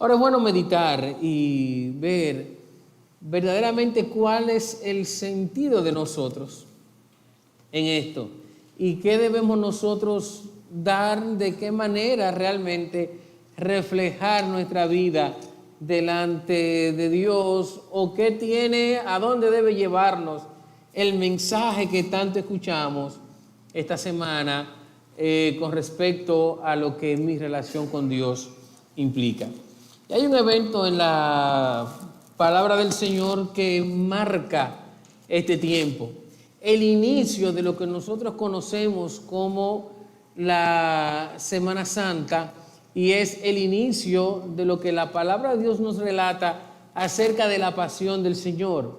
Ahora es bueno meditar y ver verdaderamente cuál es el sentido de nosotros en esto y qué debemos nosotros dar, de qué manera realmente reflejar nuestra vida delante de Dios, o qué tiene, a dónde debe llevarnos el mensaje que tanto escuchamos esta semana con respecto a lo que mi relación con Dios implica. Y hay un evento en la palabra del Señor que marca este tiempo, el inicio de lo que nosotros conocemos como la Semana Santa, y es el inicio de lo que la palabra de Dios nos relata acerca de la pasión del Señor.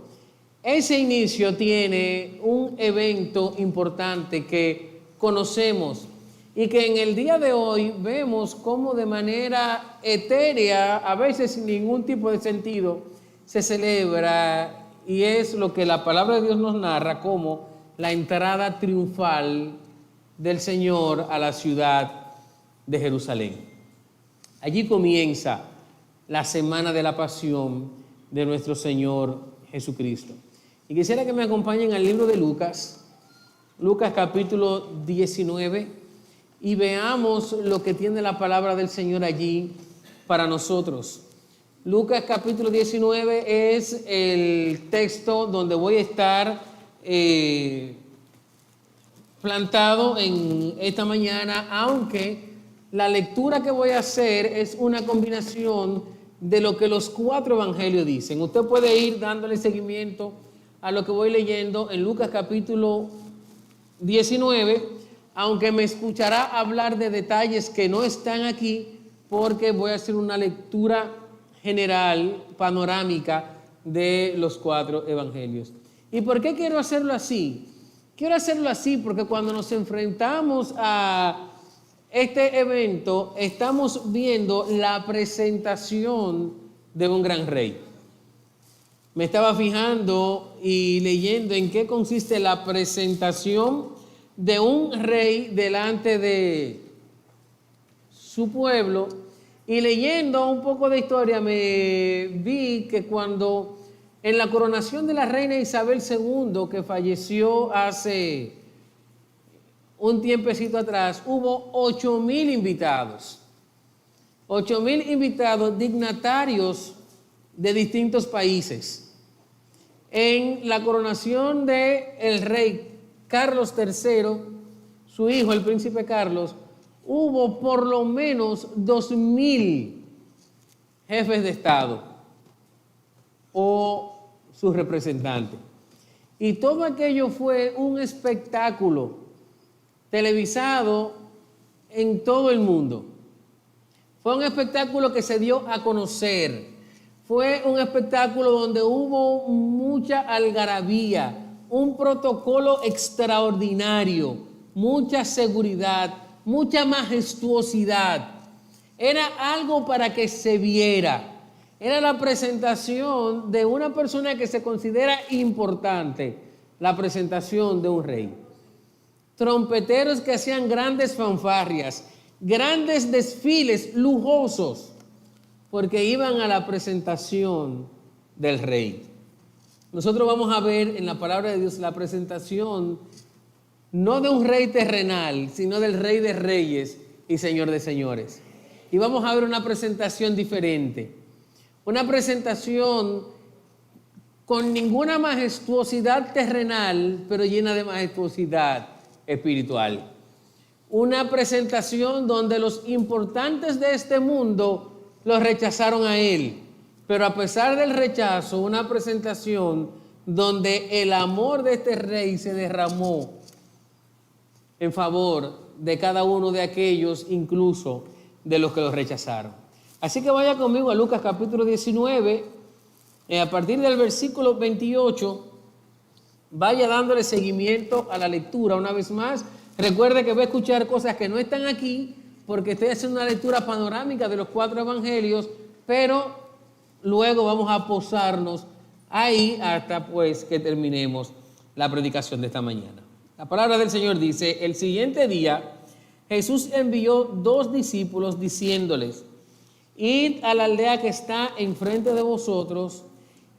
Ese inicio tiene un evento importante que conocemos y que en el día de hoy vemos cómo de manera etérea, a veces sin ningún tipo de sentido, se celebra, y es lo que la palabra de Dios nos narra como la entrada triunfal del Señor a la ciudad de Jerusalén. Allí comienza la semana de la pasión de nuestro Señor Jesucristo. Y quisiera que me acompañen al libro de Lucas, Lucas capítulo 19, y veamos lo que tiene la palabra del Señor allí para nosotros. Lucas capítulo 19 es el texto donde voy a estar plantado en esta mañana, aunque la lectura que voy a hacer es una combinación de lo que los 4 evangelios dicen. Usted puede ir dándole seguimiento a lo que voy leyendo en Lucas capítulo 19, aunque me escuchará hablar de detalles que no están aquí, porque voy a hacer una lectura general, panorámica de los 4 evangelios. ¿Y por qué quiero hacerlo así? Quiero hacerlo así porque cuando nos enfrentamos a este evento, estamos viendo la presentación de un gran rey. Me estaba fijando y leyendo en qué consiste la presentación de un rey delante de su pueblo, y leyendo un poco de historia me vi que cuando en la coronación de la reina Isabel II, que falleció hace un tiempecito atrás, hubo 8,000 invitados. 8,000 invitados dignatarios de distintos países. En la coronación del rey Carlos III, su hijo, el príncipe Carlos, hubo por lo menos 2,000 jefes de Estado o sus representantes. Y todo aquello fue un espectáculo televisado en todo el mundo. Fue un espectáculo que se dio a conocer. Fue un espectáculo donde hubo mucha algarabía, un protocolo extraordinario, mucha seguridad, mucha majestuosidad. Era algo para que se viera. Era la presentación de una persona que se considera importante, la presentación de un rey. Trompeteros que hacían grandes fanfarrias, grandes desfiles lujosos, porque iban a la presentación del rey. Nosotros vamos a ver en la palabra de Dios la presentación no de un rey terrenal, sino del Rey de Reyes y Señor de Señores. Y vamos a ver una presentación diferente, una presentación con ninguna majestuosidad terrenal, pero llena de majestuosidad espiritual. Una presentación donde los importantes de este mundo los rechazaron a él, pero a pesar del rechazo, una presentación donde el amor de este rey se derramó en favor de cada uno de aquellos, incluso de los que los rechazaron. Así que vaya conmigo a Lucas capítulo 19, a partir del versículo 28, vaya dándole seguimiento a la lectura una vez más. Recuerde que voy a escuchar cosas que no están aquí, porque estoy haciendo una lectura panorámica de los 4 evangelios, pero luego vamos a posarnos ahí hasta pues que terminemos la predicación de esta mañana. La palabra del Señor dice: el siguiente día Jesús envió 2 discípulos diciéndoles: id a la aldea que está enfrente de vosotros,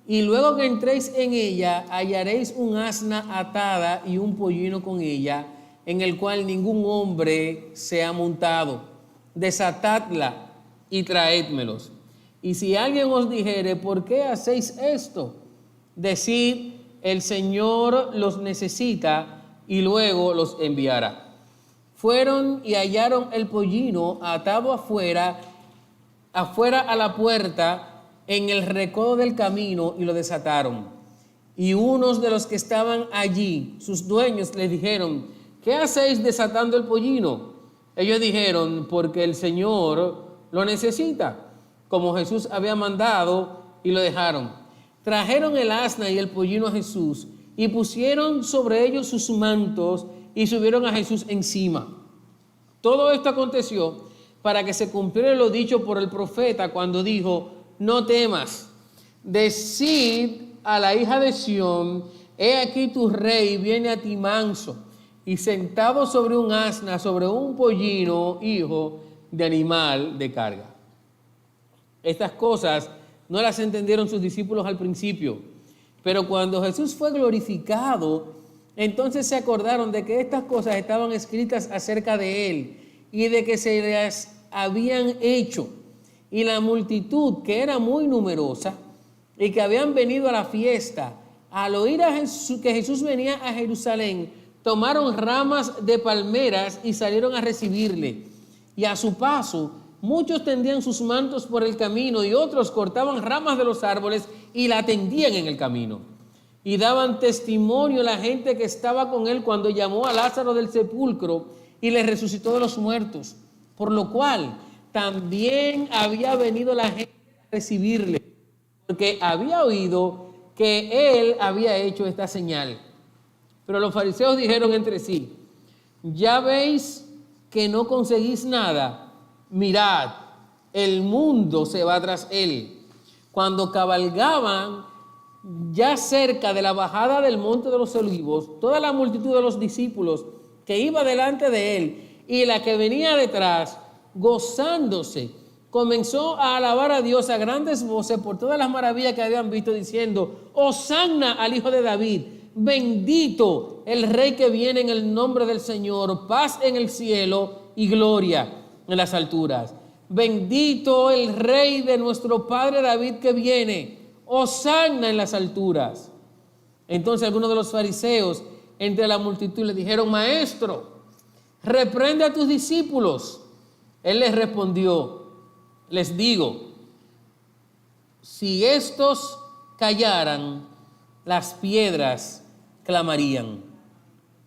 y luego que entréis en ella, hallaréis un asna atada y un pollino con ella, en el cual ningún hombre se ha montado. Desatadla y traédmelos. Y si alguien os dijere, ¿por qué hacéis esto? Decid, el Señor los necesita y luego los enviará. Fueron y hallaron el pollino atado afuera a la puerta, en el recodo del camino, y lo desataron. Y unos de los que estaban allí, sus dueños, les dijeron, ¿qué hacéis desatando el pollino? Ellos dijeron, porque el Señor lo necesita, como Jesús había mandado, y lo dejaron. Trajeron el asna y el pollino a Jesús, y pusieron sobre ellos sus mantos, y subieron a Jesús encima. Todo esto aconteció para que se cumpliera lo dicho por el profeta cuando dijo, no temas, decid a la hija de Sión, he aquí tu rey viene a ti manso, y sentado sobre un asna, sobre un pollino, hijo de animal de carga. Estas cosas no las entendieron sus discípulos al principio, pero cuando Jesús fue glorificado, entonces se acordaron de que estas cosas estaban escritas acerca de él y de que se las habían hecho. Y la multitud, que era muy numerosa y que habían venido a la fiesta, al oír que Jesús venía a Jerusalén, tomaron ramas de palmeras y salieron a recibirle. Y a su paso, muchos tendían sus mantos por el camino y otros cortaban ramas de los árboles y la tendían en el camino. Y daban testimonio la gente que estaba con él cuando llamó a Lázaro del sepulcro y le resucitó de los muertos. Por lo cual también había venido la gente a recibirle, porque había oído que él había hecho esta señal. Pero los fariseos dijeron entre sí, ya veis que no conseguís nada, mirad, el mundo se va tras él. Cuando cabalgaban ya cerca de la bajada del monte de los olivos, toda la multitud de los discípulos que iba delante de él y la que venía detrás, gozándose, comenzó a alabar a Dios a grandes voces por todas las maravillas que habían visto, diciendo, Hosanna al Hijo de David, bendito el Rey que viene en el nombre del Señor, paz en el cielo y gloria en las alturas. Bendito el Rey de nuestro Padre David que viene, Hosanna en las alturas. Entonces algunos de los fariseos entre la multitud le dijeron, Maestro, reprende a tus discípulos. Él les respondió, les digo, si estos callaran, las piedras clamarían.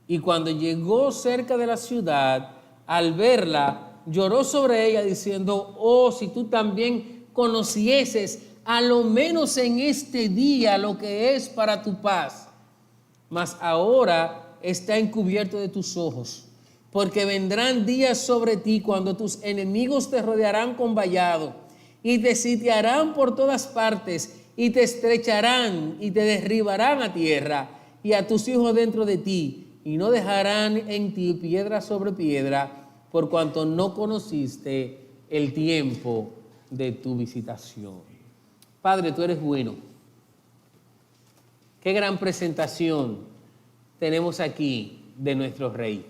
Y cuando llegó cerca de la ciudad, al verla, lloró sobre ella diciendo, oh, si tú también conocieses a lo menos en este día lo que es para tu paz, mas ahora está encubierto de tus ojos. Porque vendrán días sobre ti cuando tus enemigos te rodearán con vallado y te sitiarán por todas partes y te estrecharán y te derribarán a tierra y a tus hijos dentro de ti y no dejarán en ti piedra sobre piedra por cuanto no conociste el tiempo de tu visitación. Padre, tú eres bueno. Qué gran presentación tenemos aquí de nuestro Rey.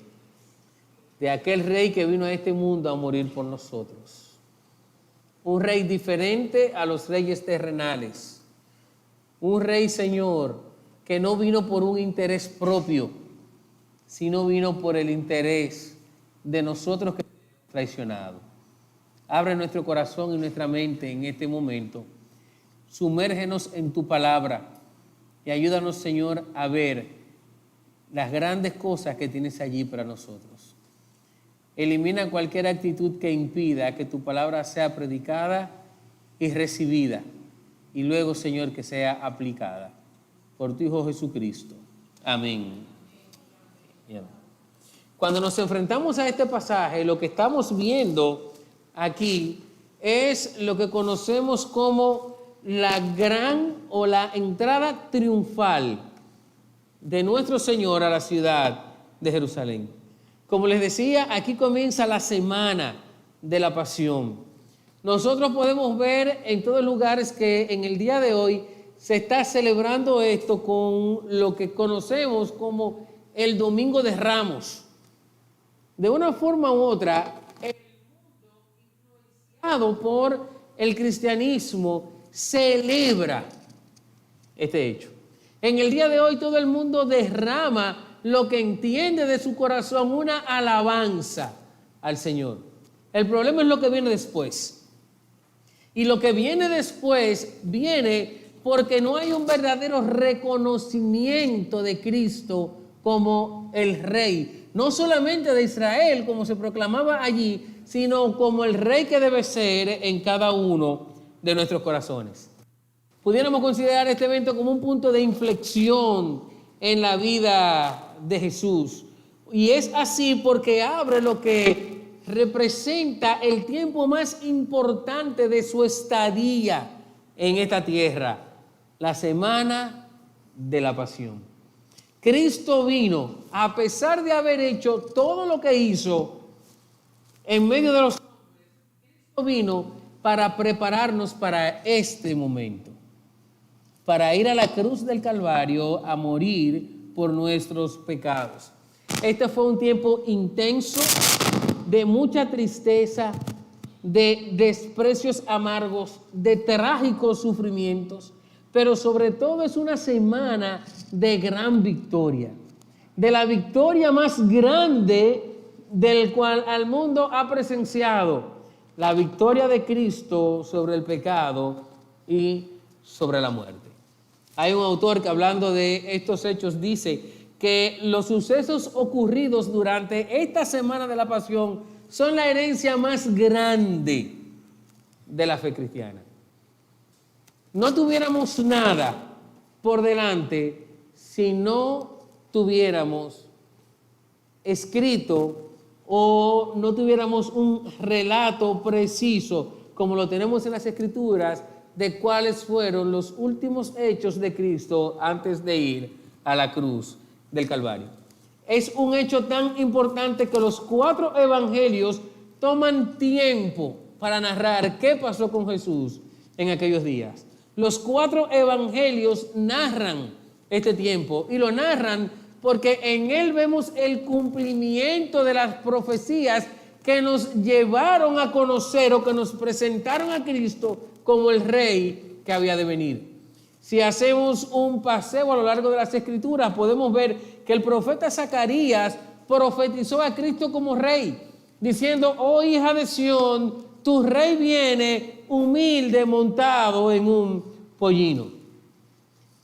De aquel Rey que vino a este mundo a morir por nosotros. Un Rey diferente a los reyes terrenales. Un Rey, Señor, que no vino por un interés propio, sino vino por el interés de nosotros que hemos traicionado. Abre nuestro corazón y nuestra mente en este momento. Sumérgenos en tu palabra y ayúdanos, Señor, a ver las grandes cosas que tienes allí para nosotros. Elimina cualquier actitud que impida que tu palabra sea predicada y recibida. Y luego, Señor, que sea aplicada. Por tu Hijo Jesucristo. Amén. Bien. Cuando nos enfrentamos a este pasaje, lo que estamos viendo aquí es lo que conocemos como la gran o la entrada triunfal de nuestro Señor a la ciudad de Jerusalén. Como les decía, aquí comienza la semana de la pasión. Nosotros podemos ver en todos lugares que en el día de hoy se está celebrando esto con lo que conocemos como el Domingo de Ramos. De una forma u otra, el mundo influenciado por el cristianismo celebra este hecho. En el día de hoy todo el mundo derrama lo que entiende de su corazón, una alabanza al Señor. El problema es lo que viene después. Y lo que viene después viene porque no hay un verdadero reconocimiento de Cristo como el Rey. No solamente de Israel, como se proclamaba allí, sino como el Rey que debe ser en cada uno de nuestros corazones. Pudiéramos considerar este evento como un punto de inflexión en la vida de Jesús. Y es así porque abre lo que representa el tiempo más importante de su estadía en esta tierra, la semana de la pasión. Cristo vino, a pesar de haber hecho todo lo que hizo en medio de los hombres, Cristo vino para prepararnos para este momento, para ir a la cruz del Calvario a morir por nuestros pecados. Este fue un tiempo intenso, de mucha tristeza, de desprecios amargos, de trágicos sufrimientos, pero sobre todo es una semana de gran victoria, de la victoria más grande del cual al mundo ha presenciado, la victoria de Cristo sobre el pecado y sobre la muerte. Hay un autor que hablando de estos hechos dice que los sucesos ocurridos durante esta semana de la pasión son la herencia más grande de la fe cristiana. No tuviéramos nada por delante si no tuviéramos escrito o no tuviéramos un relato preciso, como lo tenemos en las Escrituras, de cuáles fueron los últimos hechos de Cristo antes de ir a la cruz del Calvario. Es un hecho tan importante que los 4 evangelios toman tiempo para narrar qué pasó con Jesús en aquellos días. Los 4 evangelios narran este tiempo y lo narran porque en él vemos el cumplimiento de las profecías que nos llevaron a conocer o que nos presentaron a Cristo como el Rey que había de venir. Si hacemos un paseo a lo largo de las Escrituras, podemos ver que el profeta Zacarías profetizó a Cristo como Rey, diciendo: oh hija de Sión, tu Rey viene humilde montado en un pollino.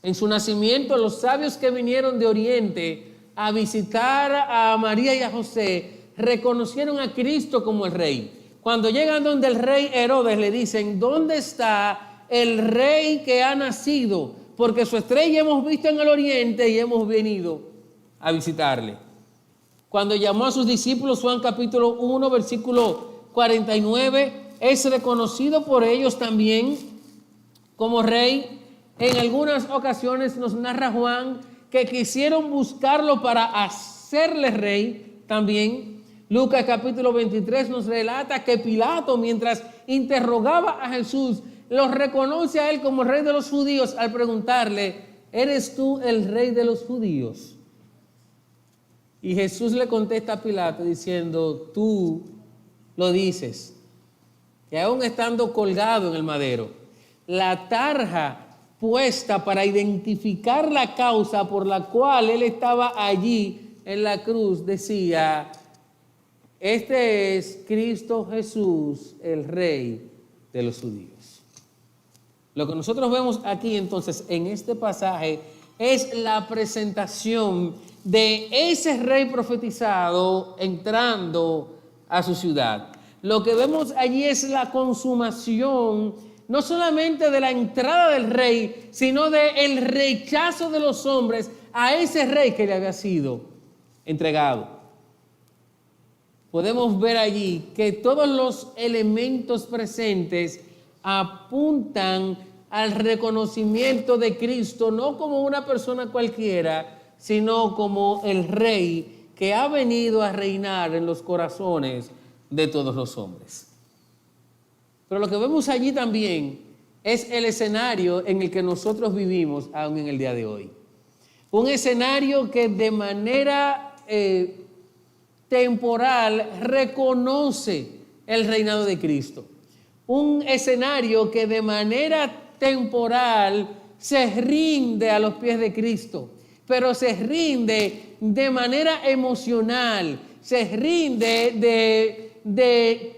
En su nacimiento, los sabios que vinieron de Oriente a visitar a María y a José reconocieron a Cristo como el Rey. Cuando llegan donde el rey Herodes, le dicen: ¿dónde está el Rey que ha nacido? Porque su estrella hemos visto en el oriente y hemos venido a visitarle. Cuando llamó a sus discípulos, Juan capítulo 1, versículo 49, es reconocido por ellos también como Rey. En algunas ocasiones nos narra Juan que quisieron buscarlo para hacerle rey también. Lucas capítulo 23 nos relata que Pilato, mientras interrogaba a Jesús, lo reconoce a él como rey de los judíos al preguntarle: ¿eres tú el rey de los judíos? Y Jesús le contesta a Pilato diciendo: tú lo dices. Y aún estando colgado en el madero, la tarja puesta para identificar la causa por la cual él estaba allí en la cruz decía: este es Cristo Jesús, el Rey de los judíos. Lo que nosotros vemos aquí entonces en este pasaje es la presentación de ese rey profetizado entrando a su ciudad. Lo que vemos allí es la consumación no solamente de la entrada del rey, sino del rechazo de los hombres a ese rey que le había sido entregado. Podemos ver allí que todos los elementos presentes apuntan al reconocimiento de Cristo, no como una persona cualquiera, sino como el Rey que ha venido a reinar en los corazones de todos los hombres. Pero lo que vemos allí también es el escenario en el que nosotros vivimos aún en el día de hoy. Un escenario que de manera temporal reconoce el reinado de Cristo. Un escenario que de manera temporal se rinde a los pies de Cristo, pero se rinde de manera emocional, se rinde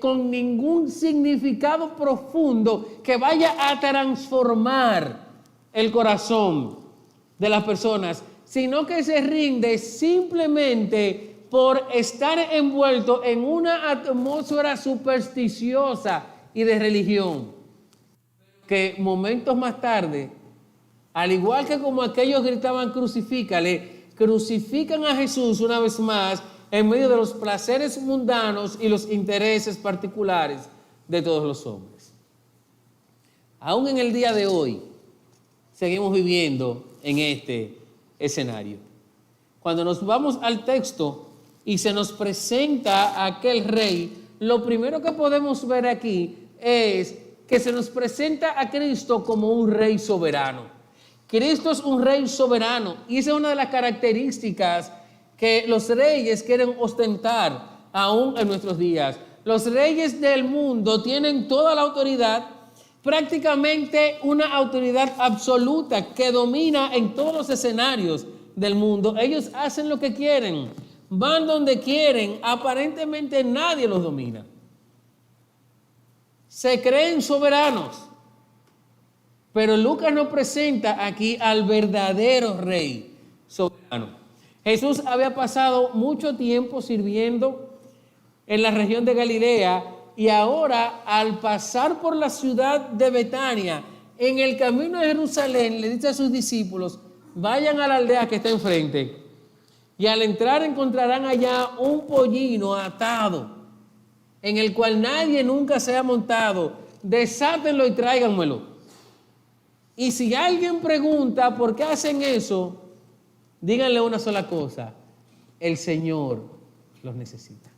con ningún significado profundo que vaya a transformar el corazón de las personas, sino que se rinde simplemente por estar envuelto en una atmósfera supersticiosa y de religión, que momentos más tarde, al igual que como aquellos gritaban crucifícale, crucifican a Jesús una vez más en medio de los placeres mundanos y los intereses particulares de todos los hombres. Aún en el día de hoy, seguimos viviendo en este escenario. Cuando nos vamos al texto y se nos presenta a aquel rey, lo primero que podemos ver aquí es que se nos presenta a Cristo como un rey soberano. Cristo es un rey soberano y esa es una de las características que los reyes quieren ostentar aún en nuestros días. Los reyes del mundo tienen toda la autoridad, prácticamente una autoridad absoluta que domina en todos los escenarios del mundo. Ellos hacen lo que quieren, van donde quieren, aparentemente nadie los domina. Se creen soberanos, pero Lucas nos presenta aquí al verdadero rey soberano. Jesús había pasado mucho tiempo sirviendo en la región de Galilea y ahora al pasar por la ciudad de Betania, en el camino de Jerusalén, le dice a sus discípulos, vayan a la aldea que está enfrente y al entrar encontrarán allá un pollino atado en el cual nadie nunca se ha montado, desátenlo y tráiganmelo. Y si alguien pregunta por qué hacen eso, díganle una sola cosa, el Señor los necesita.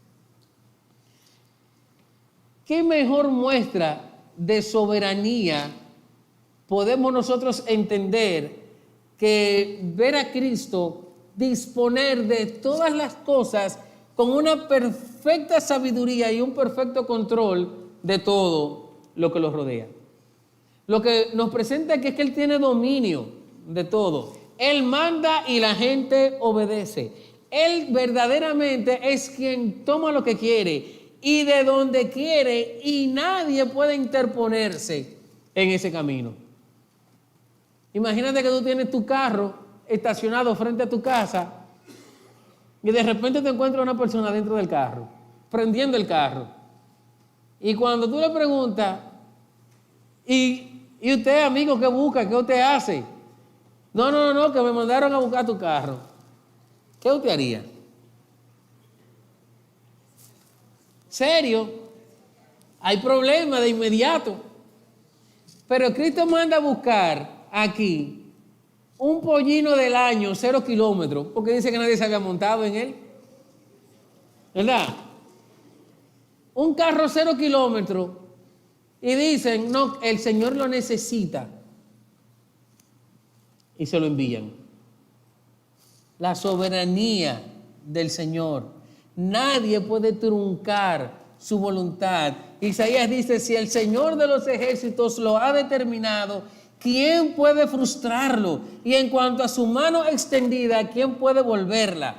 ¿Qué mejor muestra de soberanía podemos nosotros entender que ver a Cristo disponer de todas las cosas con una perfecta sabiduría y un perfecto control de todo lo que los rodea? Lo que nos presenta es que Él tiene dominio de todo. Él manda y la gente obedece. Él verdaderamente es quien toma lo que quiere y de donde quiere y nadie puede interponerse en ese camino. Imagínate que tú tienes tu carro estacionado frente a tu casa y de repente te encuentras una persona dentro del carro, prendiendo el carro. Y cuando tú le preguntas, ¿y usted, amigo, qué busca? ¿Qué usted hace? No, que me mandaron a buscar tu carro. ¿Qué usted haría? ¿Serio? Hay problema de inmediato. Pero Cristo manda a buscar aquí un pollino del año, 0 kilómetros, porque dice que nadie se había montado en él. ¿Verdad? Un carro 0 kilómetros y dicen, no, el Señor lo necesita. Y se lo envían. La soberanía del Señor. Nadie puede truncar su voluntad. Isaías dice, si el Señor de los ejércitos lo ha determinado, ¿quién puede frustrarlo? Y en cuanto a su mano extendida, ¿quién puede volverla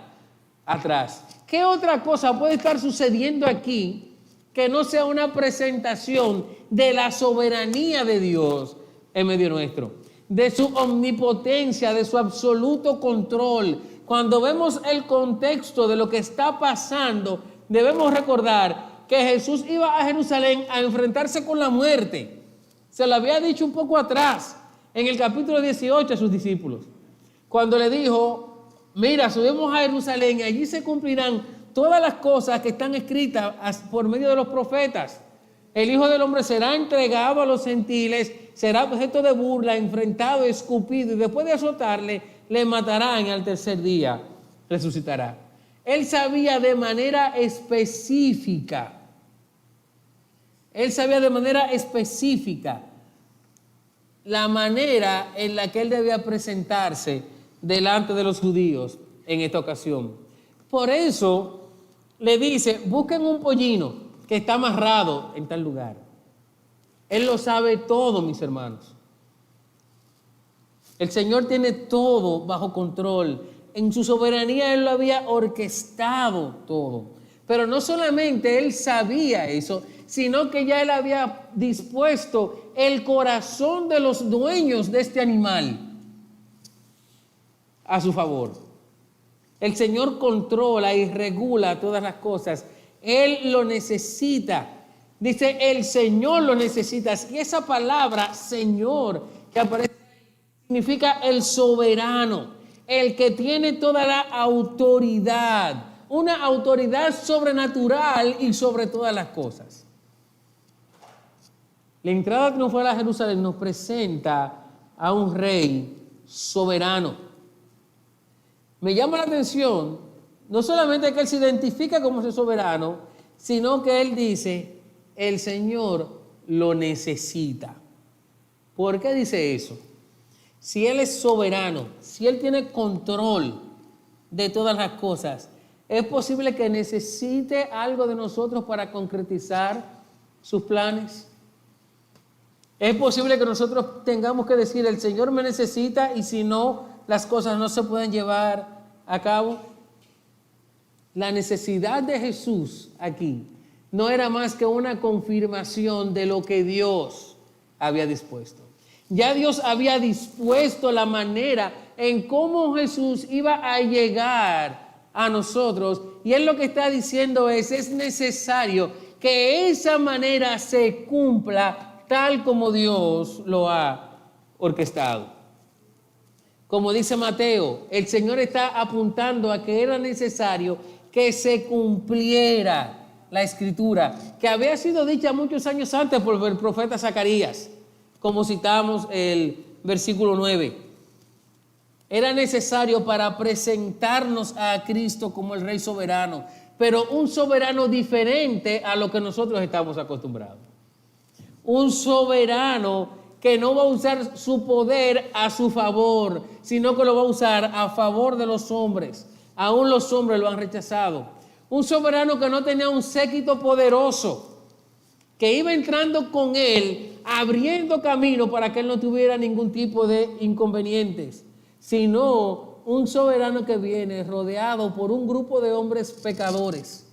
atrás? ¿Qué otra cosa puede estar sucediendo aquí que no sea una presentación de la soberanía de Dios en medio nuestro? De su omnipotencia, de su absoluto control. Cuando vemos el contexto de lo que está pasando, debemos recordar que Jesús iba a Jerusalén a enfrentarse con la muerte. Se lo había dicho un poco atrás, en el capítulo 18 a sus discípulos, cuando le dijo, mira, subimos a Jerusalén y allí se cumplirán todas las cosas que están escritas por medio de los profetas. El Hijo del Hombre será entregado a los gentiles, será objeto de burla, enfrentado, escupido, y después de azotarle, le matarán y al tercer día resucitará. Él sabía de manera específica Él sabía de manera específica la manera en la que él debía presentarse delante de los judíos en esta ocasión. Por eso le dice, busquen un pollino que está amarrado en tal lugar. Él lo sabe todo, mis hermanos. El Señor tiene todo bajo control. En su soberanía Él lo había orquestado todo. Pero no solamente Él sabía eso, sino que ya Él había dispuesto el corazón de los dueños de este animal a su favor. El Señor controla y regula todas las cosas. Él lo necesita. Dice, el Señor lo necesita. Y esa palabra, Señor, que aparece ahí, significa el soberano, el que tiene toda la autoridad, una autoridad sobrenatural y sobre todas las cosas. La entrada triunfal a Jerusalén nos presenta a un rey soberano. Me llama la atención, no solamente que él se identifica como ese soberano, sino que él dice, el Señor lo necesita. ¿Por qué dice eso? Si Él es soberano, si Él tiene control de todas las cosas, ¿es posible que necesite algo de nosotros para concretizar sus planes? ¿Es posible que nosotros tengamos que decir, el Señor me necesita y si no, las cosas no se pueden llevar a cabo? La necesidad de Jesús aquí no era más que una confirmación de lo que Dios había dispuesto. Ya Dios había dispuesto la manera en cómo Jesús iba a llegar a nosotros. Y Él lo que está diciendo es necesario que esa manera se cumpla tal como Dios lo ha orquestado. Como dice Mateo, el Señor está apuntando a que era necesario que se cumpliera la Escritura, que había sido dicha muchos años antes por el profeta Zacarías, como citamos el versículo 9. Era necesario para presentarnos a Cristo como el Rey soberano, pero un soberano diferente a lo que nosotros estamos acostumbrados. Un soberano que no va a usar su poder a su favor, sino que lo va a usar a favor de los hombres. Aún los hombres lo han rechazado. Un soberano que no tenía un séquito poderoso, que iba entrando con él, abriendo camino para que él no tuviera ningún tipo de inconvenientes, sino un soberano que viene rodeado por un grupo de hombres pecadores,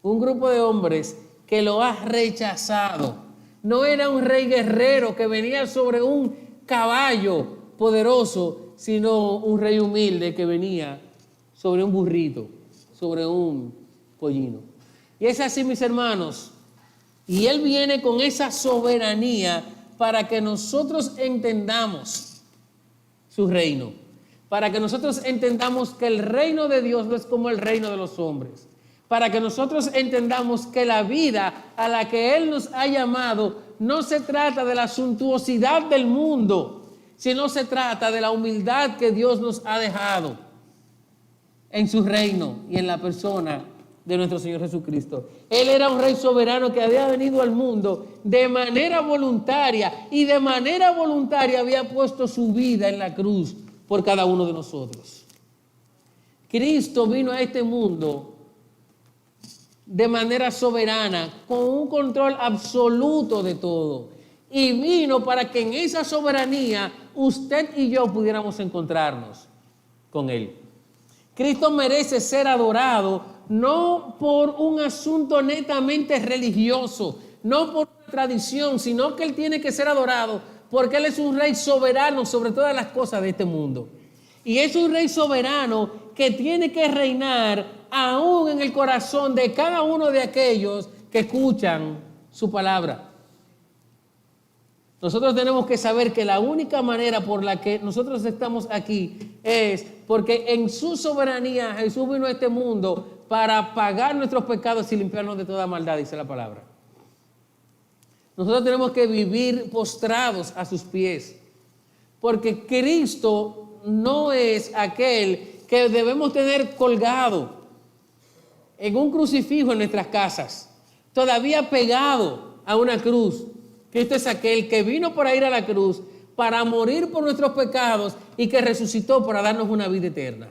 un grupo de hombres que lo ha rechazado. No era un rey guerrero que venía sobre un caballo poderoso, sino un rey humilde que venía sobre un burrito, sobre un pollino. Y es así, mis hermanos. Y Él viene con esa soberanía para que nosotros entendamos su reino. Para que nosotros entendamos que el reino de Dios no es como el reino de los hombres. Para que nosotros entendamos que la vida a la que Él nos ha llamado no se trata de la suntuosidad del mundo, sino se trata de la humildad que Dios nos ha dejado en su reino y en la persona de nuestro Señor Jesucristo. Él era un rey soberano que había venido al mundo de manera voluntaria y de manera voluntaria había puesto su vida en la cruz por cada uno de nosotros. Cristo vino a este mundo de manera soberana, con un control absoluto de todo. Y vino para que en esa soberanía usted y yo pudiéramos encontrarnos con Él. Cristo merece ser adorado no por un asunto netamente religioso, no por una tradición, sino que Él tiene que ser adorado porque Él es un rey soberano sobre todas las cosas de este mundo. Y es un rey soberano que tiene que reinar aún en el corazón de cada uno de aquellos que escuchan su palabra. Nosotros tenemos que saber que la única manera por la que nosotros estamos aquí es porque en su soberanía Jesús vino a este mundo para pagar nuestros pecados y limpiarnos de toda maldad, dice la palabra. Nosotros tenemos que vivir postrados a sus pies, porque Cristo no es aquel que debemos tener colgado en un crucifijo en nuestras casas. todavía pegado a una cruz. Cristo es aquel que vino para ir a la cruz, para morir por nuestros pecados y que resucitó para darnos una vida eterna.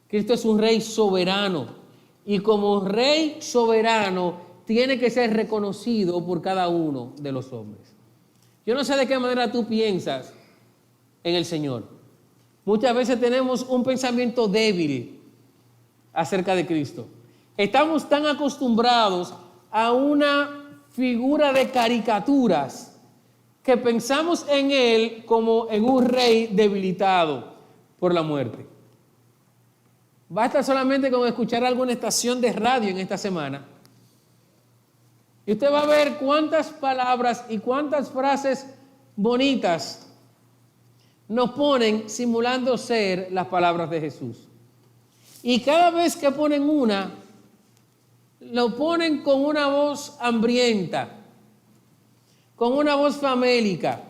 Cristo es un rey soberano y como rey soberano tiene que ser reconocido por cada uno de los hombres. Yo no sé de qué manera tú piensas en el Señor. Muchas veces tenemos un pensamiento débil acerca de Cristo. Estamos tan acostumbrados a una figura de caricaturas que pensamos en Él como en un rey debilitado por la muerte. Basta solamente con escuchar alguna estación de radio en esta semana y usted va a ver cuántas palabras y cuántas frases bonitas nos ponen simulando ser las palabras de Jesús. Y cada vez que ponen una, lo ponen con una voz hambrienta, con una voz famélica,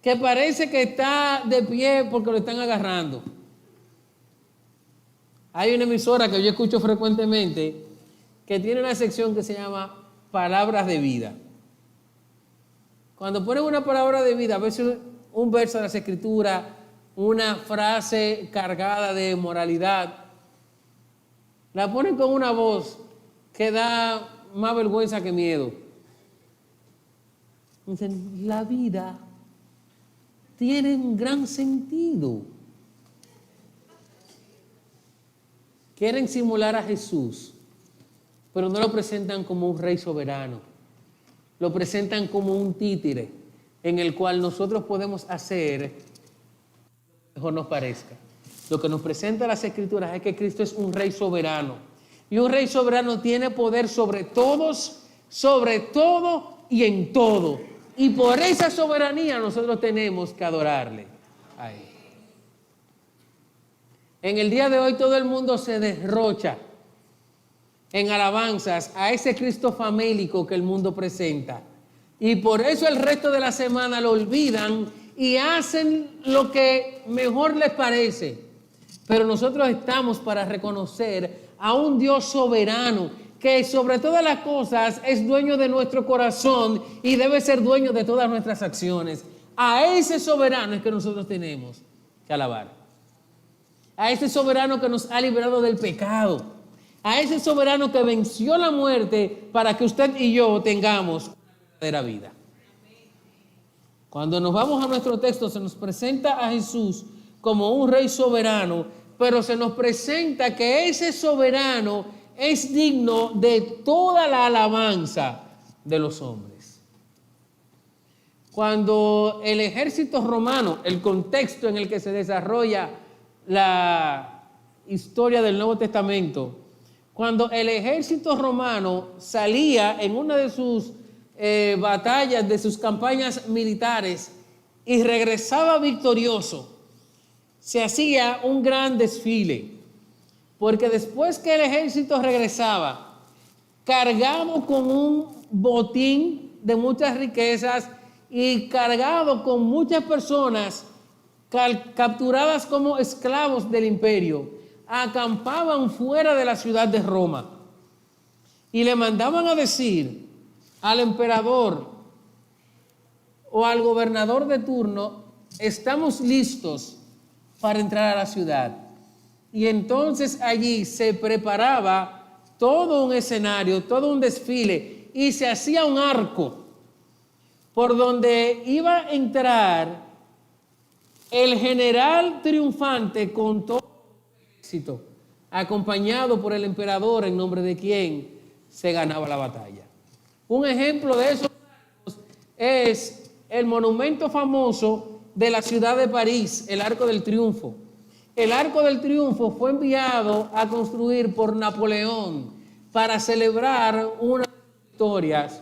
que parece que está de pie porque lo están agarrando. Hay una emisora que yo escucho frecuentemente que tiene una sección que se llama Palabras de Vida. Cuando ponen una palabra de vida, a veces un verso de las Escrituras, una frase cargada de moralidad, la ponen con una voz que da más vergüenza que miedo. Dicen, la vida tiene un gran sentido. Quieren simular a Jesús, pero no lo presentan como un rey soberano. Lo presentan como un títere en el cual nosotros podemos hacer lo que mejor nos parezca. Lo que nos presenta las Escrituras es que Cristo es un rey soberano. Y un rey soberano tiene poder sobre todos, sobre todo y en todo. Y por esa soberanía nosotros tenemos que adorarle a Él. En el día de hoy todo el mundo se derrocha en alabanzas a ese Cristo famélico que el mundo presenta. Y por eso el resto de la semana lo olvidan y hacen lo que mejor les parece. Pero nosotros estamos para reconocer a un Dios soberano que sobre todas las cosas es dueño de nuestro corazón y debe ser dueño de todas nuestras acciones. A ese soberano es que nosotros tenemos que alabar. A ese soberano que nos ha liberado del pecado. A ese soberano que venció la muerte para que usted y yo tengamos una verdadera vida. Cuando nos vamos a nuestro texto se nos presenta a Jesús como un rey soberano, pero se nos presenta que ese soberano es digno de toda la alabanza de los hombres. Cuando el ejército romano, el contexto en el que se desarrolla la historia del Nuevo Testamento, cuando el ejército romano salía en una de sus batallas, de sus campañas militares y regresaba victorioso, se hacía un gran desfile, porque después que el ejército regresaba, cargado con un botín de muchas riquezas y cargado con muchas personas capturadas como esclavos del imperio, acampaban fuera de la ciudad de Roma y le mandaban a decir al emperador o al gobernador de turno, estamos listos para entrar a la ciudad. Y entonces allí se preparaba todo un escenario, todo un desfile, y se hacía un arco por donde iba a entrar el general triunfante con todo el ejército, acompañado por el emperador en nombre de quien se ganaba la batalla. Un ejemplo de esos es el monumento famoso de la ciudad de París, el Arco del Triunfo. El Arco del Triunfo fue enviado a construir por Napoleón para celebrar unas victorias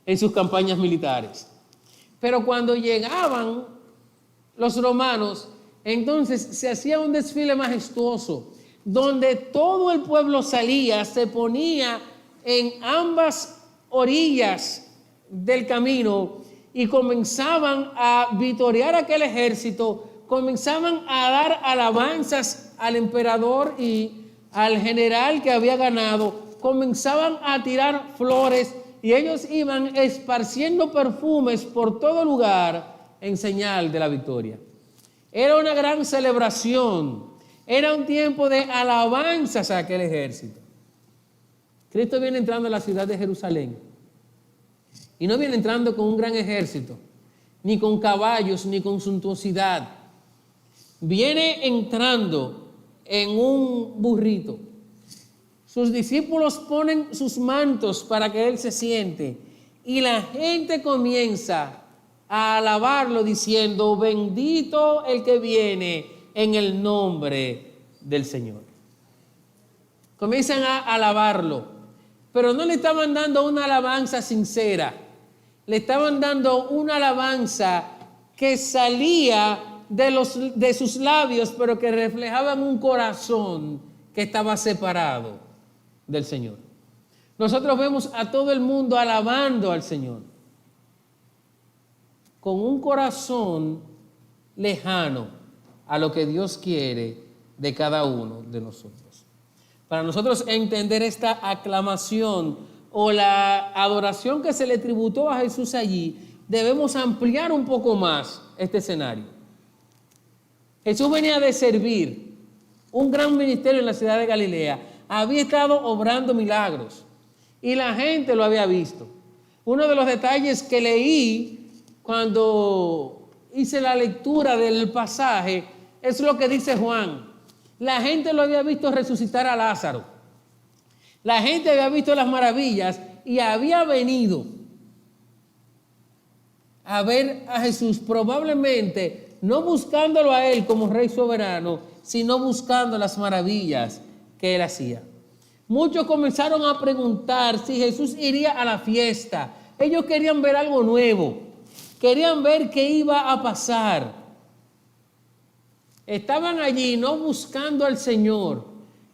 en sus campañas militares. Pero cuando llegaban los romanos, entonces se hacía un desfile majestuoso, donde todo el pueblo salía, se ponía en ambas orillas del camino y comenzaban a vitorear aquel ejército, comenzaban a dar alabanzas al emperador y al general que había ganado, comenzaban a tirar flores y ellos iban esparciendo perfumes por todo lugar en señal de la victoria. Era una gran celebración, era un tiempo de alabanzas a aquel ejército. Cristo viene entrando a la ciudad de Jerusalén y no viene entrando con un gran ejército, ni con caballos, ni con suntuosidad. Viene entrando en un burrito. Sus discípulos ponen sus mantos para que Él se siente y la gente comienza a alabarlo diciendo: bendito el que viene en el nombre del Señor. Comienzan a alabarlo, pero no le estaban dando una alabanza sincera, le estaban dando una alabanza que salía de sus labios, pero que reflejaban un corazón que estaba separado del Señor. Nosotros vemos a todo el mundo alabando al Señor con un corazón lejano a lo que Dios quiere de cada uno de nosotros. Para nosotros entender esta aclamación o la adoración que se le tributó a Jesús allí, debemos ampliar un poco más este escenario. Jesús venía de servir un gran ministerio en la ciudad de Galilea, había estado obrando milagros y la gente lo había visto. Uno de los detalles que leí cuando hice la lectura del pasaje es lo que dice Juan. La gente lo había visto resucitar a Lázaro. La gente había visto las maravillas y había venido a ver a Jesús, probablemente no buscándolo a Él como Rey soberano, sino buscando las maravillas que Él hacía. Muchos comenzaron a preguntar si Jesús iría a la fiesta. Ellos querían ver algo nuevo, querían ver qué iba a pasar. Estaban allí no buscando al Señor,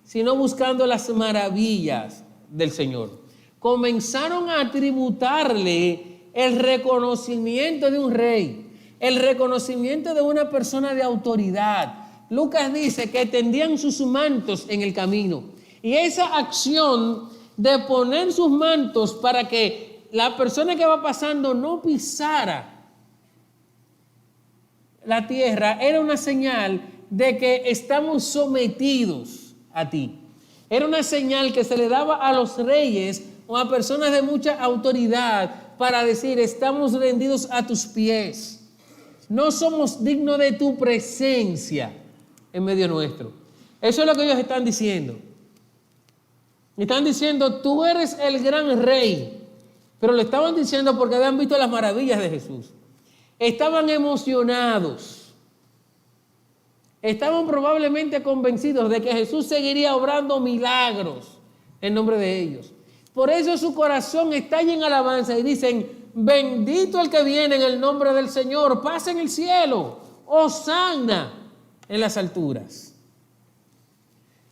sino buscando las maravillas del Señor. Comenzaron a tributarle el reconocimiento de un rey, el reconocimiento de una persona de autoridad. Lucas dice que tendían sus mantos en el camino. Y esa acción de poner sus mantos para que la persona que va pasando no pisara la tierra era una señal de que estamos sometidos a ti. Era una señal que se le daba a los reyes o a personas de mucha autoridad para decir: estamos rendidos a tus pies. No somos dignos de tu presencia en medio nuestro. Eso es lo que ellos están diciendo. Están diciendo: tú eres el gran rey. Pero lo estaban diciendo porque habían visto las maravillas de Jesús. Estaban emocionados. Estaban probablemente convencidos de que Jesús seguiría obrando milagros en nombre de ellos. Por eso su corazón está lleno de alabanza y dicen: bendito el que viene en el nombre del Señor, paz en el cielo, hosana en las alturas.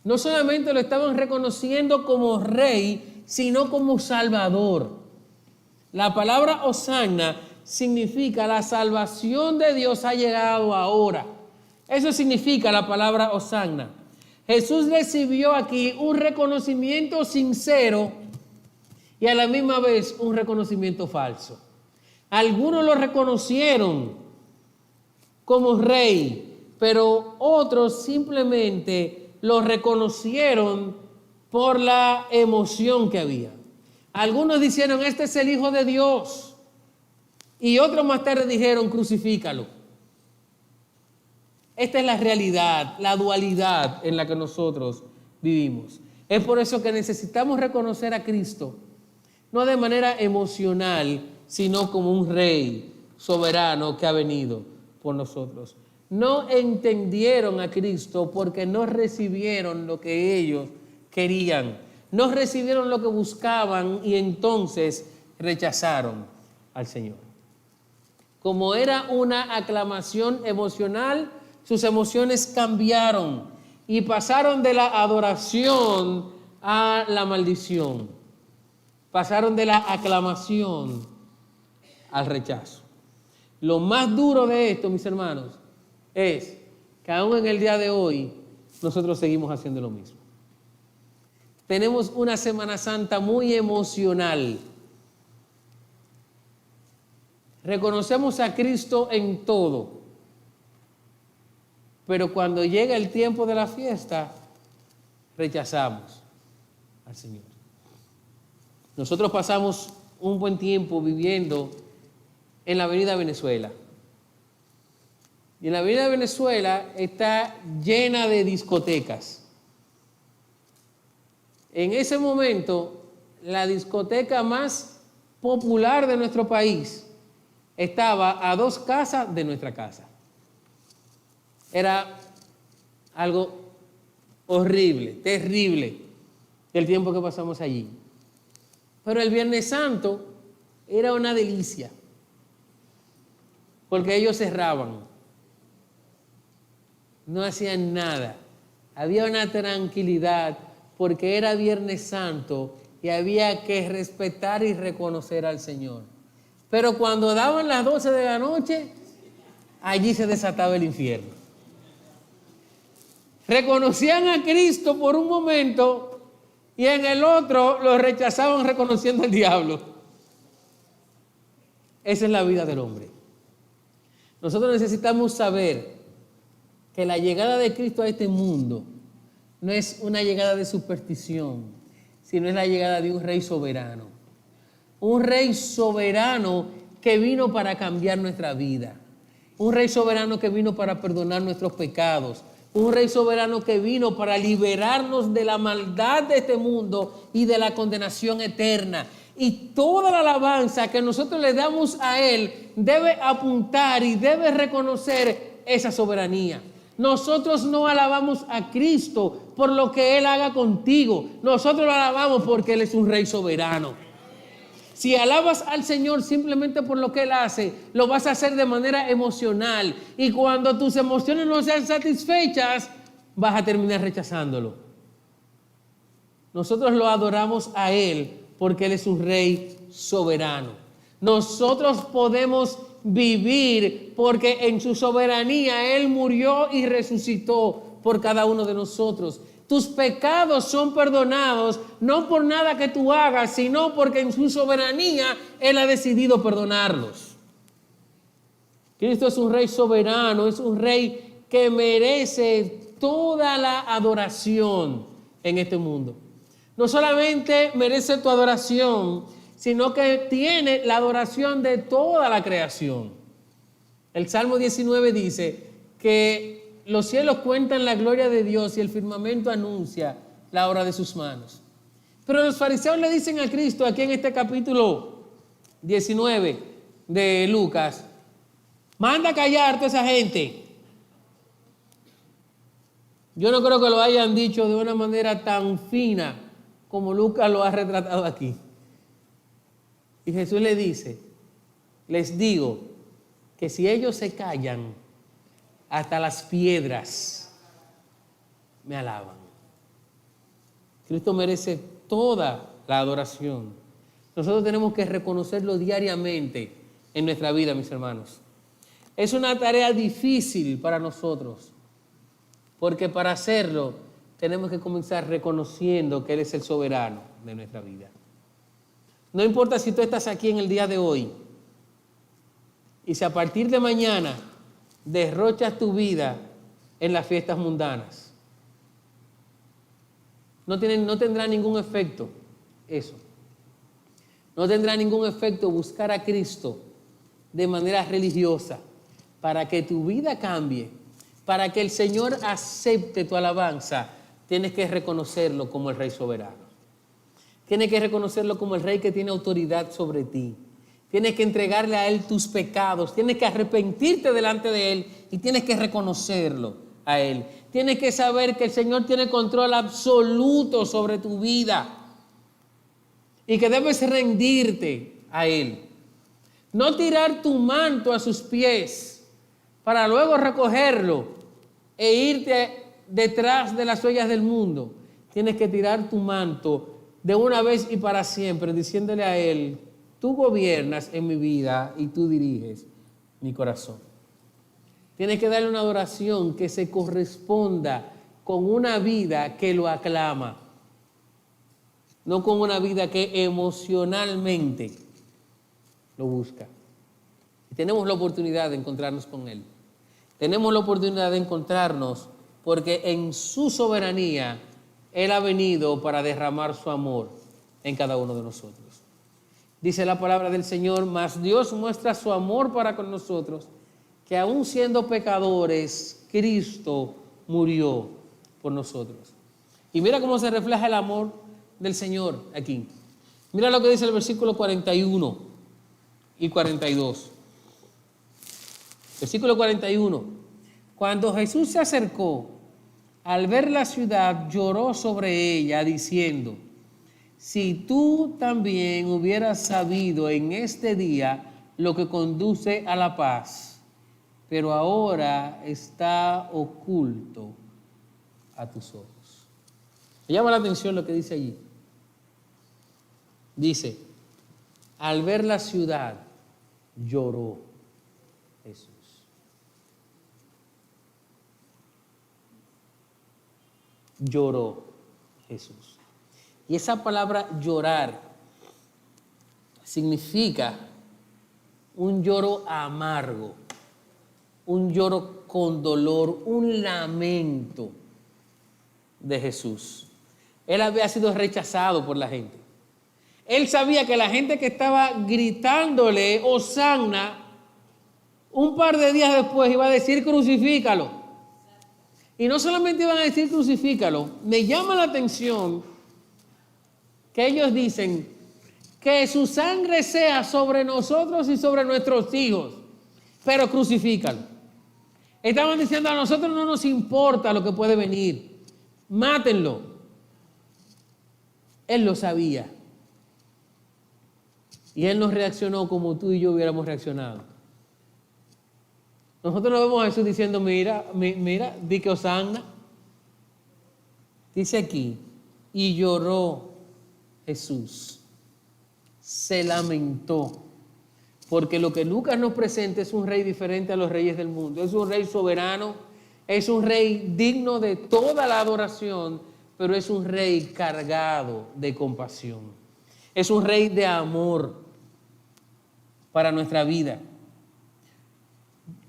No solamente lo estaban reconociendo como rey, sino como salvador. La palabra hosana significa la salvación de Dios ha llegado ahora. Eso significa la palabra hosana. Jesús recibió aquí un reconocimiento sincero y a la misma vez un reconocimiento falso. Algunos lo reconocieron como rey, pero otros simplemente lo reconocieron por la emoción que había. Algunos dijeron: este es el Hijo de Dios. Y otros más tarde dijeron: crucifícalo. Esta es la realidad, la dualidad en la que nosotros vivimos. Es por eso que necesitamos reconocer a Cristo, no de manera emocional, sino como un rey soberano que ha venido por nosotros. No entendieron a Cristo porque no recibieron lo que ellos querían, no recibieron lo que buscaban y entonces rechazaron al Señor. Como era una aclamación emocional, sus emociones cambiaron y pasaron de la adoración a la maldición. Pasaron de la aclamación al rechazo. Lo más duro de esto, mis hermanos, es que aún en el día de hoy nosotros seguimos haciendo lo mismo. tenemos una Semana Santa muy emocional. Reconocemos a Cristo en todo, pero cuando llega el tiempo de la fiesta, rechazamos al Señor. Nosotros pasamos un buen tiempo viviendo en la avenida Venezuela. Y en la avenida Venezuela está llena de discotecas. En ese momento, la discoteca más popular de nuestro país estaba a 2 casas de nuestra casa. Era algo horrible, terrible, el tiempo que pasamos allí. Pero el Viernes Santo era una delicia, porque ellos cerraban, no hacían nada, había una tranquilidad, porque era Viernes Santo y había que respetar y reconocer al Señor. Pero cuando daban las 12 de la noche, allí se desataba el infierno. Reconocían a Cristo por un momento y en el otro lo rechazaban reconociendo al diablo. Esa es la vida del hombre. Nosotros necesitamos saber que la llegada de Cristo a este mundo no es una llegada de superstición, sino es la llegada de un rey soberano. Un rey soberano que vino para cambiar nuestra vida. Un rey soberano que vino para perdonar nuestros pecados. Un rey soberano que vino para liberarnos de la maldad de este mundo y de la condenación eterna. Y toda la alabanza que nosotros le damos a Él debe apuntar y debe reconocer esa soberanía. Nosotros no alabamos a Cristo por lo que Él haga contigo. Nosotros lo alabamos porque Él es un rey soberano. Si alabas al Señor simplemente por lo que Él hace, lo vas a hacer de manera emocional. Y cuando tus emociones no sean satisfechas, vas a terminar rechazándolo. Nosotros lo adoramos a Él porque Él es un rey soberano. Nosotros podemos vivir porque en su soberanía Él murió y resucitó por cada uno de nosotros. Tus pecados son perdonados no por nada que tú hagas, sino porque en su soberanía Él ha decidido perdonarlos. Cristo es un rey soberano, es un rey que merece toda la adoración en este mundo. No solamente merece tu adoración, sino que tiene la adoración de toda la creación. El Salmo 19 dice que los cielos cuentan la gloria de Dios y el firmamento anuncia la obra de sus manos. Pero los fariseos le dicen a Cristo, aquí en este capítulo 19 de Lucas, manda callar a toda esa gente. Yo no creo que lo hayan dicho de una manera tan fina como Lucas lo ha retratado aquí. Y Jesús le dice, les digo que si ellos se callan, hasta las piedras me alaban. Cristo merece toda la adoración. Nosotros tenemos que reconocerlo diariamente en nuestra vida, mis hermanos. Es una tarea difícil para nosotros, porque para hacerlo tenemos que comenzar reconociendo que Él es el soberano de nuestra vida. No importa si tú estás aquí en el día de hoy y si a partir de mañana derrochas tu vida en las fiestas mundanas. No tendrá ningún efecto eso. No tendrá ningún efecto buscar a Cristo de manera religiosa para que tu vida cambie, para que el Señor acepte tu alabanza. Tienes que reconocerlo como el Rey soberano. Tienes que reconocerlo como el Rey que tiene autoridad sobre ti. Tienes que entregarle a Él tus pecados, tienes que arrepentirte delante de Él y tienes que reconocerlo a Él. Tienes que saber que el Señor tiene control absoluto sobre tu vida y que debes rendirte a Él. No tirar tu manto a sus pies para luego recogerlo e irte detrás de las huellas del mundo. Tienes que tirar tu manto de una vez y para siempre, diciéndole a Él, tú gobiernas en mi vida y tú diriges mi corazón. Tienes que darle una adoración que se corresponda con una vida que lo aclama. no con una vida que emocionalmente lo busca. Y tenemos la oportunidad de encontrarnos con Él. Tenemos la oportunidad de encontrarnos porque en su soberanía Él ha venido para derramar su amor en cada uno de nosotros. Dice la palabra del Señor, mas Dios muestra su amor para con nosotros, que aún siendo pecadores, Cristo murió por nosotros. Y mira cómo se refleja el amor del Señor aquí. Mira lo que dice el versículo 41 y 42. Versículo 41. Cuando Jesús se acercó, al ver la ciudad, lloró sobre ella, diciendo, si tú también hubieras sabido en este día lo que conduce a la paz, pero ahora está oculto a tus ojos. Me llama la atención lo que dice allí. Dice, al ver la ciudad, lloró Jesús. Lloró Jesús. Y esa palabra llorar significa un lloro amargo, un lloro con dolor, un lamento de Jesús. Él había sido rechazado por la gente. Él sabía que la gente que estaba gritándole Hosanna, un par de días después iba a decir crucifícalo. Y no solamente iban a decir crucifícalo, me llama la atención que ellos dicen que su sangre sea sobre nosotros y sobre nuestros hijos, pero crucifícalo. Estaban diciendo, a nosotros no nos importa lo que puede venir, mátenlo. Él lo sabía. Y Él no reaccionó como tú y yo hubiéramos reaccionado. Nosotros no vemos a Jesús diciendo, mira, di que Hosanna. Dice aquí, y lloró Jesús, se lamentó, porque lo que Lucas nos presenta es un rey diferente a los reyes del mundo. Es un rey soberano, es un rey digno de toda la adoración, pero es un rey cargado de compasión. Es un rey de amor para nuestra vida.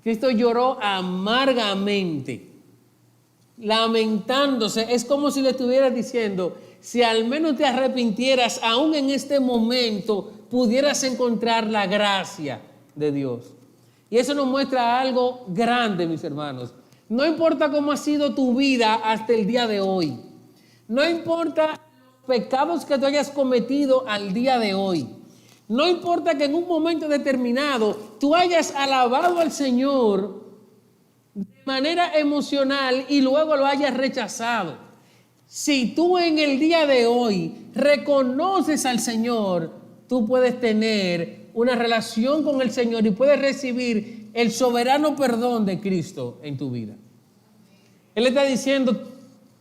Cristo lloró amargamente, lamentándose. Es como si le estuvieras diciendo, si al menos te arrepintieras, aún en este momento, pudieras encontrar la gracia de Dios. Y eso nos muestra algo grande, mis hermanos. No importa cómo ha sido tu vida hasta el día de hoy. No importa los pecados que tú hayas cometido al día de hoy. No importa que en un momento determinado tú hayas alabado al Señor de manera emocional y luego lo hayas rechazado. Si tú en el día de hoy reconoces al Señor, tú puedes tener una relación con el Señor y puedes recibir el soberano perdón de Cristo en tu vida. Él está diciendo,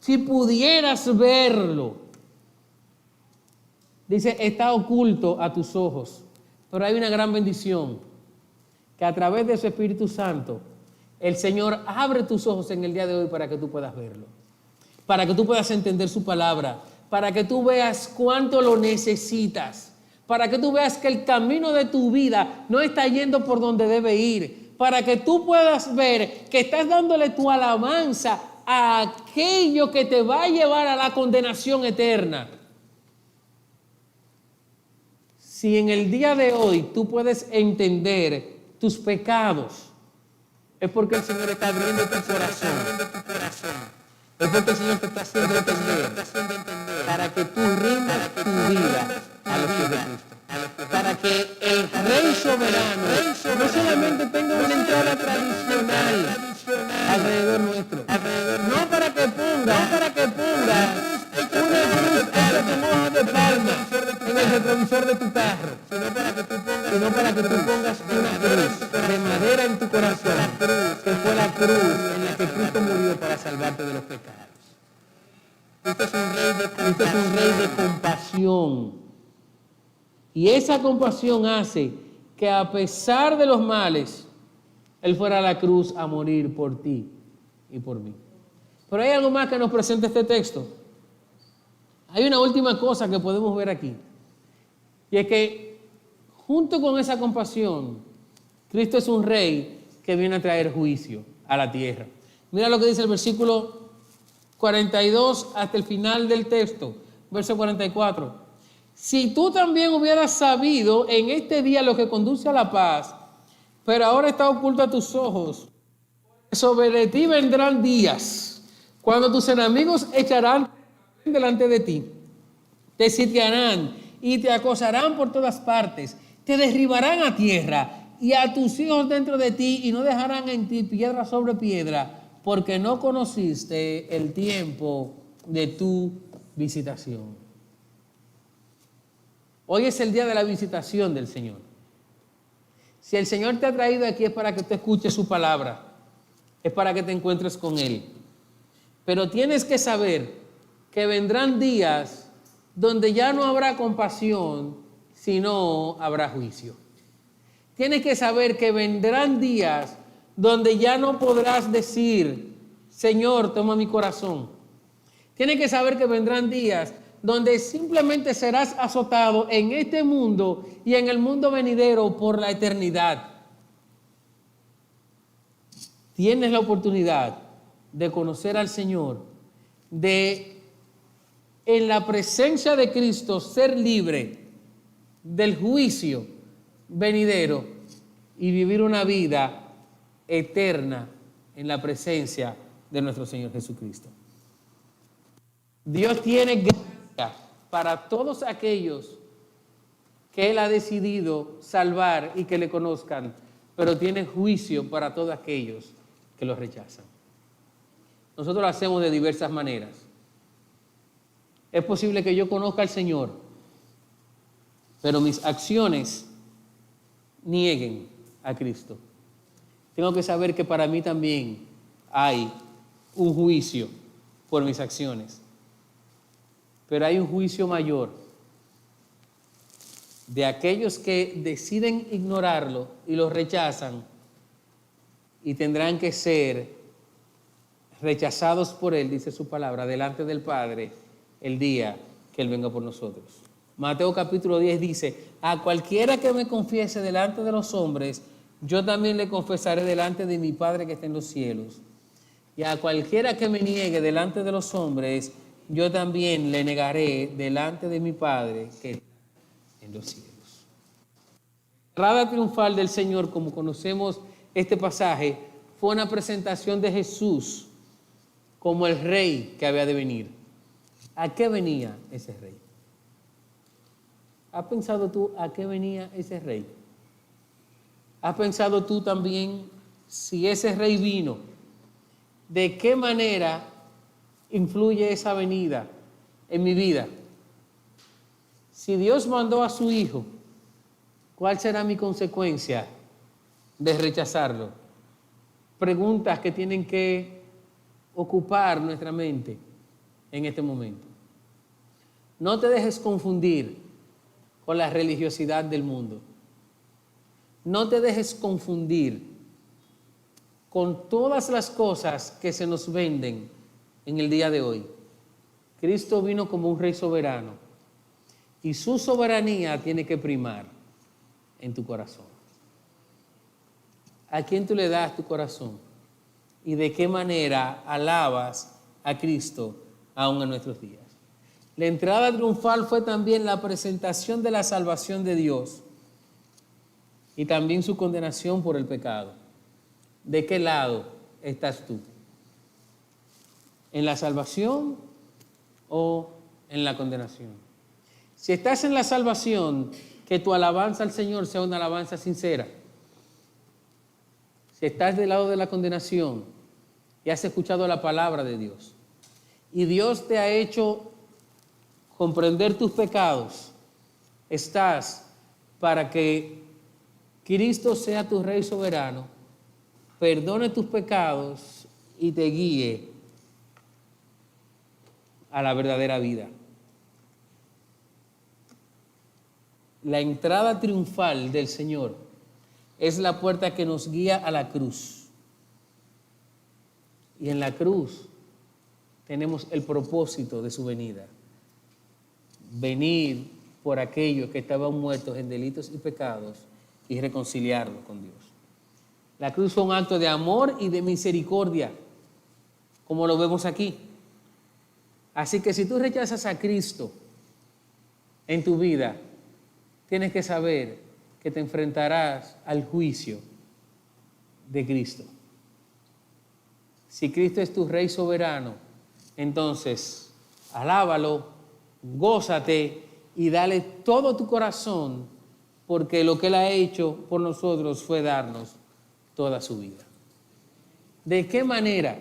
si pudieras verlo, dice, está oculto a tus ojos, pero hay una gran bendición, que a través de su Espíritu Santo, el Señor abre tus ojos en el día de hoy para que tú puedas verlo, para que tú puedas entender su palabra, para que tú veas cuánto lo necesitas, para que tú veas que el camino de tu vida no está yendo por donde debe ir, para que tú puedas ver que estás dándole tu alabanza a aquello que te va a llevar a la condenación eterna. Si en el día de hoy tú puedes entender tus pecados, es porque el Señor está abriendo tu corazón. Es porque el Señor te está haciendo entender para que tú rindas tu vida a los pies de Cristo. Para que el Rey soberano no solamente tenga una entrada tradicional alrededor nuestro, no para que ponga una cruz hecha con hojas de palma en el retrovisor de tu carro, sino para que tú pongas una cruz de madera en tu corazón, que fue la cruz en la que Cristo murió para salvarte de los pecados. Cristo es un rey de compasión. Y esa compasión hace que a pesar de los males, Él fuera a la cruz a morir por ti y por mí. Pero hay algo más que nos presenta este texto. Hay una última cosa que podemos ver aquí, y es que junto con esa compasión, Cristo es un rey que viene a traer juicio a la tierra. Mira lo que dice el versículo 42 hasta el final del texto, verso 44. Si tú también hubieras sabido en este día lo que conduce a la paz, pero ahora está oculto a tus ojos, sobre ti vendrán días cuando tus enemigos echarán delante de ti, te sitiarán y te acosarán por todas partes, te derribarán a tierra y a tus hijos dentro de ti, y no dejarán en ti piedra sobre piedra, porque no conociste el tiempo de tu visitación. Hoy es el día de la visitación del Señor. Si el Señor te ha traído aquí es para que tú escuches su palabra, es para que te encuentres con Él. Pero tienes que saber que vendrán días donde ya no habrá compasión, sino habrá juicio. Tienes que saber que vendrán días donde ya no podrás decir, Señor, toma mi corazón. Tienes que saber que vendrán días donde simplemente serás azotado en este mundo y en el mundo venidero por la eternidad. Tienes la oportunidad de conocer al Señor, de en la presencia de Cristo ser libre del juicio venidero y vivir una vida eterna en la presencia de nuestro Señor Jesucristo. Dios tiene gracia para todos aquellos que Él ha decidido salvar y que le conozcan, pero tiene juicio para todos aquellos que lo rechazan. Nosotros lo hacemos de diversas maneras. Es posible que yo conozca al Señor, pero mis acciones nieguen a Cristo. Tengo que saber que para mí también hay un juicio por mis acciones. Pero hay un juicio mayor de aquellos que deciden ignorarlo y lo rechazan, y tendrán que ser rechazados por Él, dice su palabra, delante del Padre el día que Él venga por nosotros. Mateo capítulo 10 dice, a cualquiera que me confiese delante de los hombres, yo también le confesaré delante de mi Padre que está en los cielos. Y a cualquiera que me niegue delante de los hombres, yo también le negaré delante de mi Padre que está en los cielos. La entrada triunfal del Señor, como conocemos este pasaje, fue una presentación de Jesús como el rey que había de venir. ¿A qué venía ese rey? ¿Has pensado tú a qué venía ese rey? ¿Has pensado tú también si ese rey vino, de qué manera influye esa venida en mi vida? Si Dios mandó a su Hijo, ¿cuál será mi consecuencia de rechazarlo? Preguntas que tienen que ocupar nuestra mente en este momento. No te dejes confundir con la religiosidad del mundo. No te dejes confundir con todas las cosas que se nos venden en el día de hoy. Cristo vino como un rey soberano y su soberanía tiene que primar en tu corazón. ¿A quién tú le das tu corazón? ¿Y de qué manera alabas a Cristo aún en nuestros días? La entrada triunfal fue también la presentación de la salvación de Dios y también su condenación por el pecado. ¿De qué lado estás tú? ¿En la salvación o en la condenación? Si estás en la salvación, que tu alabanza al Señor sea una alabanza sincera. Si estás del lado de la condenación y has escuchado la palabra de Dios y Dios te ha hecho comprender tus pecados, estás para que Cristo sea tu Rey soberano, perdone tus pecados y te guíe a la verdadera vida. La entrada triunfal del Señor es la puerta que nos guía a la cruz. Y en la cruz tenemos el propósito de su venida. venir por aquellos que estaban muertos en delitos y pecados y reconciliarlos con Dios. La cruz fue un acto de amor y de misericordia, como lo vemos aquí. Así que si tú rechazas a Cristo en tu vida, tienes que saber que te enfrentarás al juicio de Cristo. Si Cristo es tu Rey soberano, entonces alábalo, gózate y dale todo tu corazón, porque lo que Él ha hecho por nosotros fue darnos toda su vida. ¿De qué manera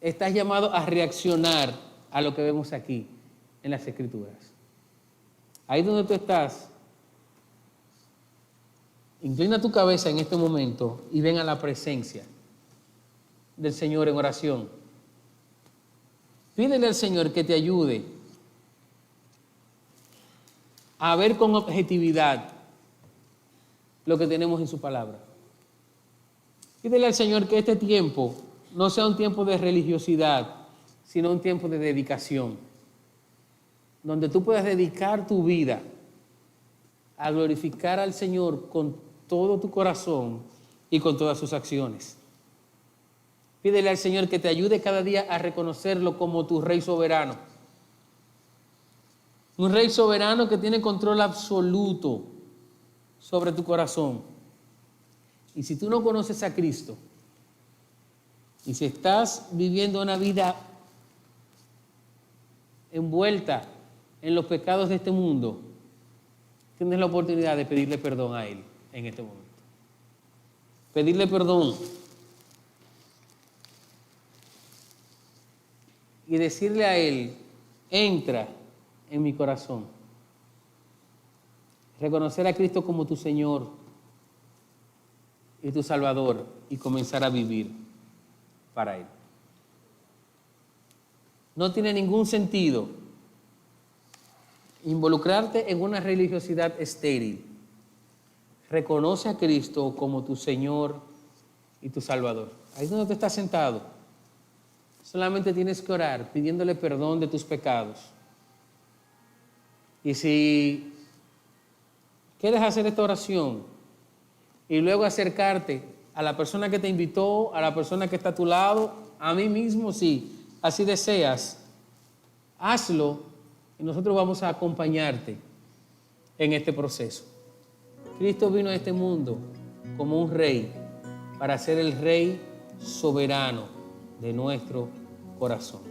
estás llamado a reaccionar a lo que vemos aquí en las Escrituras? Ahí donde tú estás, inclina tu cabeza en este momento y ven a la presencia del Señor en oración. Pídele al Señor que te ayude a ver con objetividad lo que tenemos en su palabra. Pídele al Señor que este tiempo no sea un tiempo de religiosidad, sino un tiempo de dedicación, donde tú puedas dedicar tu vida a glorificar al Señor con todo tu corazón y con todas sus acciones. Pídele al Señor que te ayude cada día a reconocerlo como tu Rey soberano. Un Rey soberano que tiene control absoluto sobre tu corazón. Y si tú no conoces a Cristo, y si estás viviendo una vida envuelta en los pecados de este mundo, tienes la oportunidad de pedirle perdón a Él en este momento. Pedirle perdón y decirle a Él: entra en mi corazón. Reconocer a Cristo como tu Señor y tu Salvador y comenzar a vivir para Él. No tiene ningún sentido involucrarte en una religiosidad estéril. Reconoce a Cristo como tu Señor y tu Salvador. Ahí donde tú estás sentado, solamente tienes que orar pidiéndole perdón de tus pecados. Y si quieres hacer esta oración y luego acercarte a la persona que te invitó, a la persona que está a tu lado, a mí mismo, si así deseas, hazlo y nosotros vamos a acompañarte en este proceso. Cristo vino a este mundo como un rey para ser el Rey soberano de nuestro corazón.